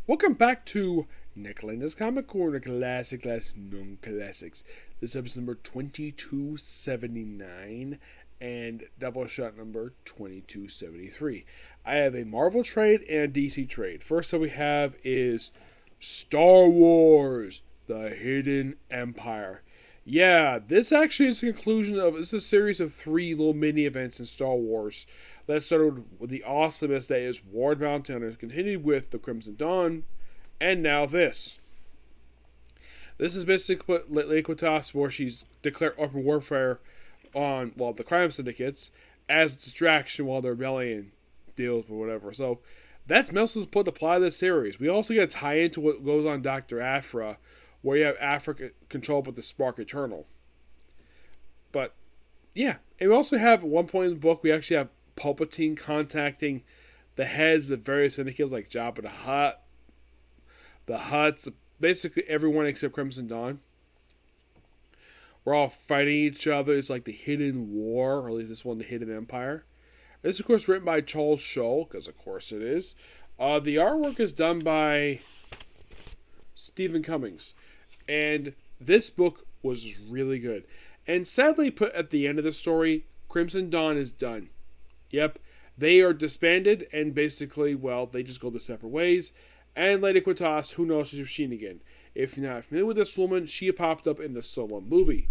Welcome back to Nick Comic Corner Classic Non-Classics. This is episode number 2279 and Doubleshot number 2273. I have a Marvel trade and a DC trade. First that we have is Star Wars, The Hidden Empire. Yeah, this actually is the conclusion of this is a series of 3 little mini events in Star Wars that started with the awesomest that is War Bounty Hunters, continued with the Crimson Dawn, and now this. This is basically what Liquitas, where she's declared open warfare on, well, the crime syndicates as a distraction while the rebellion deals with whatever. So that's mostly put to apply this series. We also get a tie into what goes on Dr. Aphra, where you have Africa controlled with the Spark Eternal. But, yeah. And we also have, at one point in the book, we actually have Palpatine contacting the heads of various syndicates like Jabba the Hutts, basically everyone except Crimson Dawn. We're all fighting each other. It's like the Hidden War, or at least this one, the Hidden Empire. This is, of course, written by Charles Scholl, because of course it is. The artwork is done by Stephen Cummings. And this book was really good. And sadly put at the end of the story, Crimson Dawn is done. Yep, they are disbanded and basically, well, they just go their separate ways. And Lady Quitas, who knows, she's a machine again. If you're not familiar with this woman, she popped up in the Solo movie,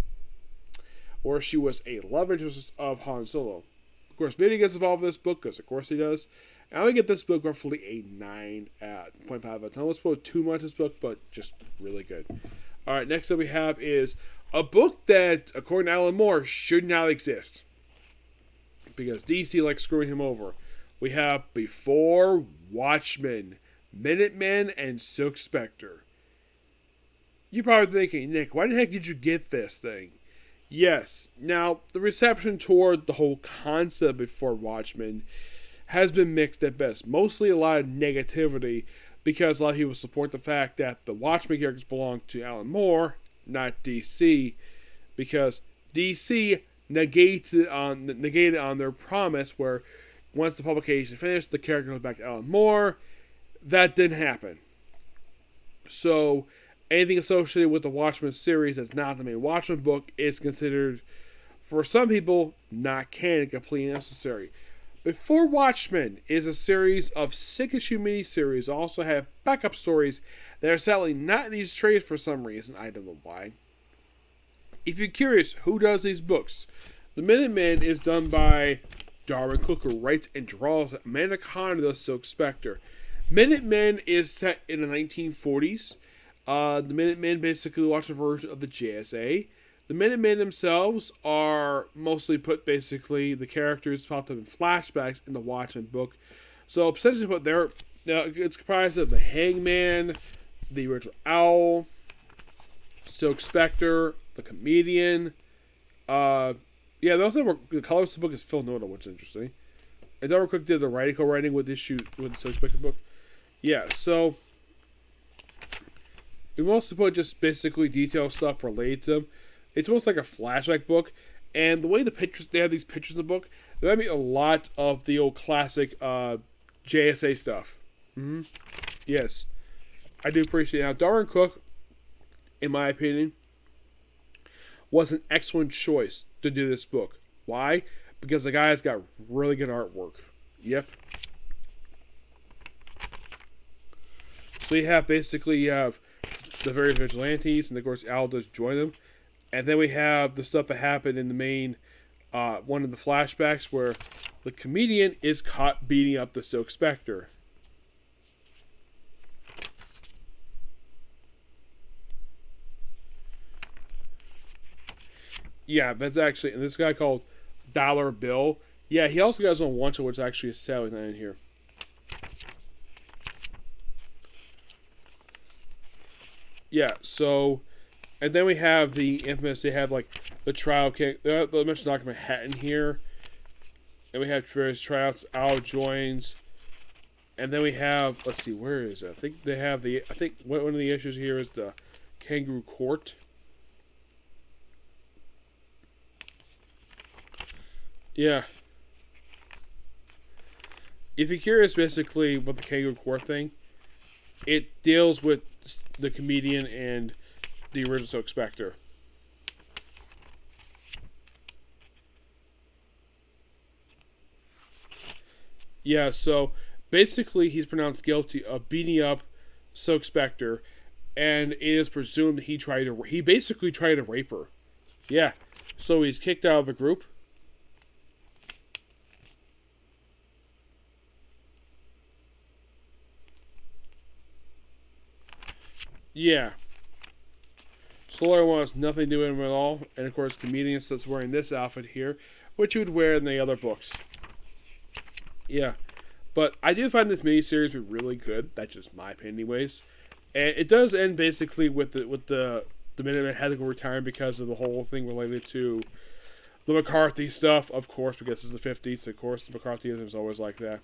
where she was a love interest of Han Solo. Of course, Vader gets involved in this book, because of course he does. And I would get this book roughly a 9.5 out of 10. I won't spoil too much of this book, but just really good. Alright, next up we have is a book that, according to Alan Moore, should not exist, because DC likes screwing him over. We have Before Watchmen, Minutemen, and Silk Spectre. You're probably thinking, Nick, why the heck did you get this thing? Yes, now, the reception toward the whole concept Before Watchmen has been mixed at best. Mostly a lot of negativity, because a lot of people support the fact that the Watchmen characters belong to Alan Moore, not DC, because DC negated on their promise where once the publication finished, the character goes back to Alan Moore. That didn't happen. So anything associated with the Watchmen series that's not the main Watchmen book is considered, for some people, not canon, completely necessary. Before Watchmen is a series of 6-issue miniseries. Also have backup stories that are sadly not in these trades for some reason. I don't know why. If you're curious who does these books, The Minutemen is done by Darwin Cook, who writes and draws. Amanda Conner does Silk Spectre. Minutemen is set in the 1940s. The Minutemen basically watch a version of the JSA. The Minutemen themselves are mostly put, basically, the characters popped up in flashbacks in the Watchmen book. So, essentially, it's comprised of the Hangman, the original Owl, Silk Spectre, the Comedian. The colorist of the book is Phil Noto, which is interesting. And Darwin Cook did the co-writing with the Silk Spectre book. Yeah, so we mostly put just basically detailed stuff related to them. It's almost like a flashback book, and the way they have these pictures in the book, they remind me a lot of the old classic JSA stuff. Mm-hmm. Yes, I do appreciate it. Now, Darwin Cook, in my opinion, was an excellent choice to do this book. Why? Because the guy's got really good artwork. Yep. So you have the various vigilantes, and of course Al does join them. And then we have the stuff that happened in the main, one of the flashbacks where the Comedian is caught beating up the Silk Spectre. Yeah, that's actually, and this guy called Dollar Bill. Yeah, he also got his own one-shot, which actually is sadly not in here. Yeah, so, and then we have the infamous, they have like the trial kick, the mentioned document hat in here. And we have various tryouts, Al joins. And then we have, let's see, where is it? I think one of the issues here is the Kangaroo Court. Yeah. If you're curious, basically, about the Kangaroo Court thing, it deals with the comedian and the original Spectre. Yeah, so basically he's pronounced guilty of beating up Silk Spectre, and it is presumed he basically tried to rape her. Yeah. So he's kicked out of the group. Yeah. Solar wants nothing to do with him at all, and of course, the comedian that's wearing this outfit here, which you would wear in the other books. Yeah. But I do find this miniseries really good. That's just my opinion, anyways. And it does end basically with the Minutemen had to go retire because of the whole thing related to the McCarthy stuff, of course, because it's the 50s. Of course, the McCarthyism is always like that.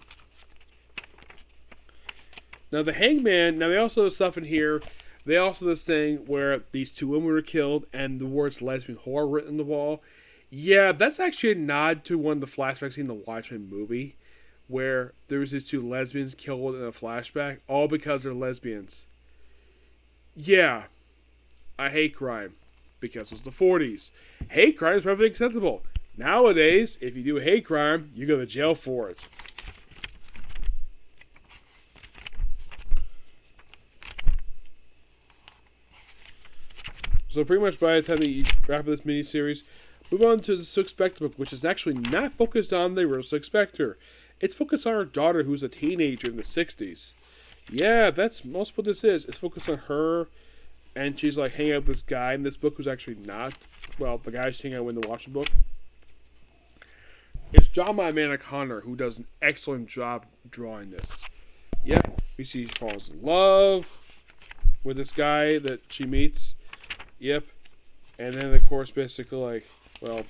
Now, the Hangman, they also have stuff in here. They also have this thing where these two women were killed and the words lesbian whore written on the wall. Yeah, that's actually a nod to one of the flashbacks in the Watchmen movie, where there was these two lesbians killed in a flashback, all because they're lesbians. Yeah, I hate crime, because it's the 40s. Hate crime is perfectly acceptable. Nowadays, if you do a hate crime, you go to jail for it. So pretty much by the time you wrap up this miniseries, move on to the Silk Spectre book, which is actually not focused on the real Silk Spectre. It's focused on her daughter, who's a teenager in the 60s. Yeah, that's most what this is. It's focused on her, and she's like hanging out with this guy, and this book was actually not, well, the guy she's hanging out with in the Watchmen book. It's drawn by Amanda Connor, who does an excellent job drawing this. Yeah, we see she falls in love with this guy that she meets. Yep. And then, of course, basically, like, well,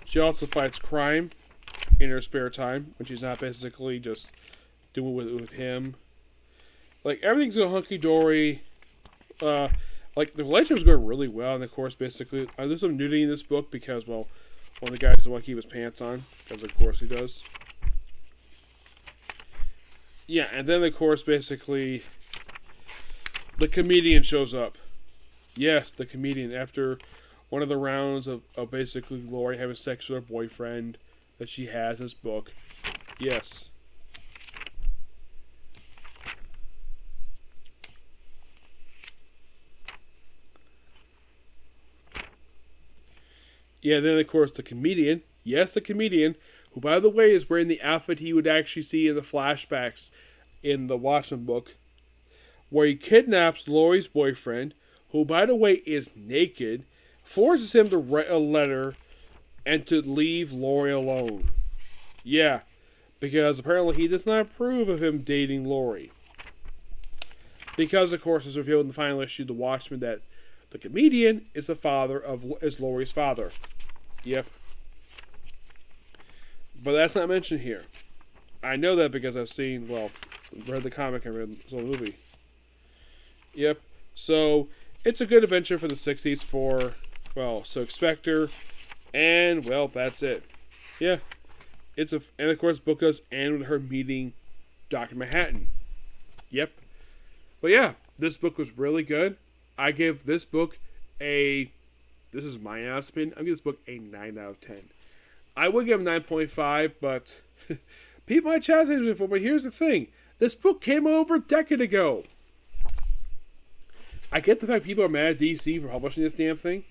she also fights crime in her spare time when she's not basically just doing it with him. Like, everything's going hunky-dory. Like, the relationship's going really well, and of course, basically, there's some nudity in this book because, well, one of the guys doesn't want to keep his pants on, because of course he does. Yeah, and then, of course, basically, the comedian shows up. Yes, the comedian, after one of the rounds of basically Laurie having sex with her boyfriend that she has in this book. Yes. Yeah, then of course the comedian, yes, the comedian, who by the way is wearing the outfit he would actually see in the flashbacks in the Watchmen book, where he kidnaps Laurie's boyfriend, who by the way is naked, forces him to write a letter and to leave Laurie alone. Yeah, because apparently he does not approve of him dating Laurie. Because of course it's revealed in the final issue of The Watchmen that the comedian is Laurie's father. Yep. But that's not mentioned here. I know that because I've read the comic and read the movie. Yep. So, it's a good adventure for the 60s for, Silk Spectre. And, that's it. Yeah. And of course, the book does end with her meeting Dr. Manhattan. Yep. But yeah, this book was really good. I give this book this is my honest opinion, I give this book a 9 out of 10. I would give him 9.5, but people might chastise me for it, but here's the thing. This book came over a decade ago. I get the fact people are mad at DC for publishing this damn thing.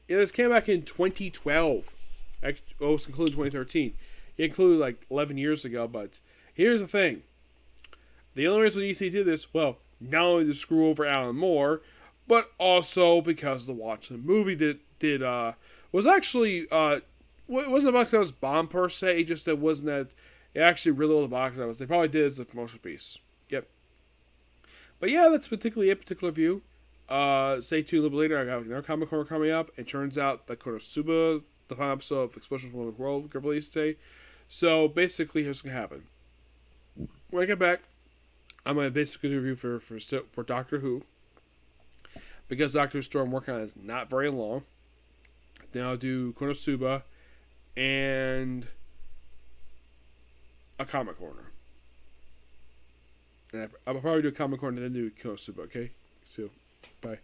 Yeah, this came back in 2012. It was concluded in 2013. It included like 11 years ago, but here's the thing. The only reason DC did this, not only to screw over Alan Moore, but also because the Watchmen movie was actually it wasn't a box office bomb per se. It just it wasn't that it actually really was a box office. They probably did it as a promotion piece. Yep. But yeah, that's particularly a particular view. Stay tuned a little bit later. I got another comic corner coming up. It turns out that Konosuba, the final episode of Explosions from the World, got released today. So basically, here's what's gonna happen. When I get back, I'm gonna basically review for Doctor Who. Because Doctor Who's story I'm working on is not very long. Then I'll do Konosuba and a comic corner. And I'll probably do a Comic Con and then do Konosuba, okay? So, bye.